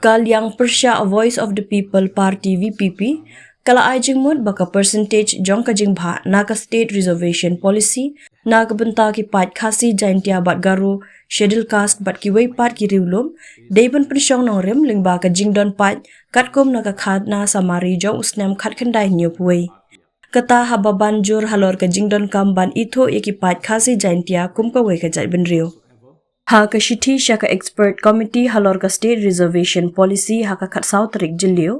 Kal yang Persya Voice of the People Party VPP kala ajing mud baka percentage jong ka jing bha na ka state reservation policy na ka benta ki pat Khasi Jaintia bat garu schedule caste bat ki wei pat ki riulum deiban pensyong nong rem ling ba ka jing don pat kat kum na ka khat na samari jong usnem khat khandai nyup wei kata haba banjur halor ka jing don kam ban ithuh ki pat Khasi Jaintia kum ka wei ka jaidbynriew ha ka shithi sha ka expert committee halor ka state reservation policy ha ka khat sau tarik jilio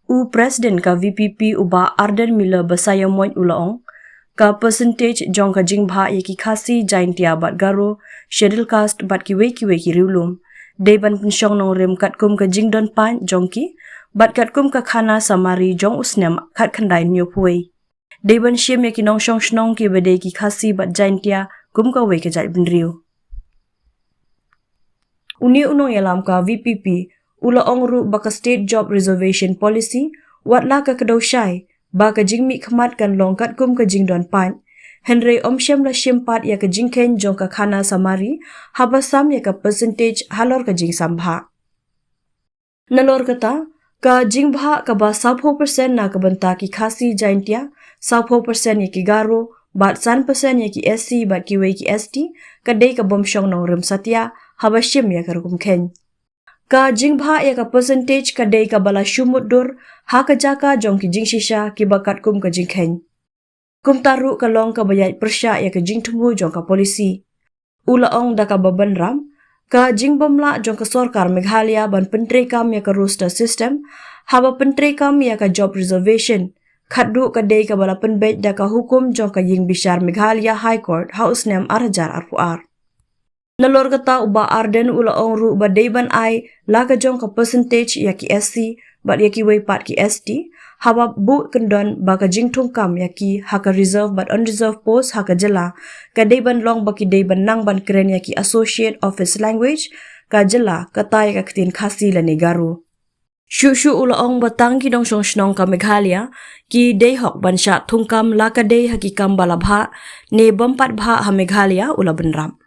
u president ka VPP uba Arden Miller basaya moin ulaong ka percentage jong ka jingbha yaki Khasi Jaintia bat garo schedule caste bat ki wei ki riulum deban pensyong nong rem kat kum ka jingdon pan jongki bat kat kum ka khana samari jong usnem khat khandai nyop wei deban shim yaki nong shong shnong ki bede ki Khasi bat Jaintia kum ka wei ka jaidbynriew uni unong yalam ka VPP ulaong ru baka state job reservation policy watla ka kadaw syai baka jingmi khmat kan longkat kum ka jingdon pan henry omshem la shimpat ya ka jingken jong ka khana samari habasam ya ka percentage halor ka jing sambha nalor kata ka jingbha ka ba 10% na ka banta ki Khasi Jaintia 10% ya ki garo bat 1% ya ki SC bat ki wei ki ST ka dei ka bomsyong nong rem satya habashim ya ka rukum ken ka jingbha ya ka percentage ka dei ka bala shumut dur ha ka jaka jong ki jing shisha ki bakat kum ka jingkhen kum taru ka long ka bayat persya ya ka jing tumbu jong ka polisi ulaong da ka baban ram ka jing bomla jong ka sarkar Meghalaya ban pentre kam ya ka roster system haba pentre kam ya ka job reservation khaddu ka dei ka bala penbet da ka hukum jong ka jing bishar Meghalaya High Court House nem arjar arpuar nalor kata uba Arden ulaong ru ba deiban ai laga jong ka percentage yaki SC bat yaki wei pat ki ST haba bu kendon baka jingtung kam yaki haka reserve bat unreserved post haka jela ka deiban long baki deiban nang ban kren yaki associate office language ka jela kata ya ka ktin Khasi la negaru shu ulaong batang ki dong shong shnong ka Meghalaya ki dei hok ban sha thungkam la ka dei haki kam balabha ne bompat bha ha Meghalaya ula benram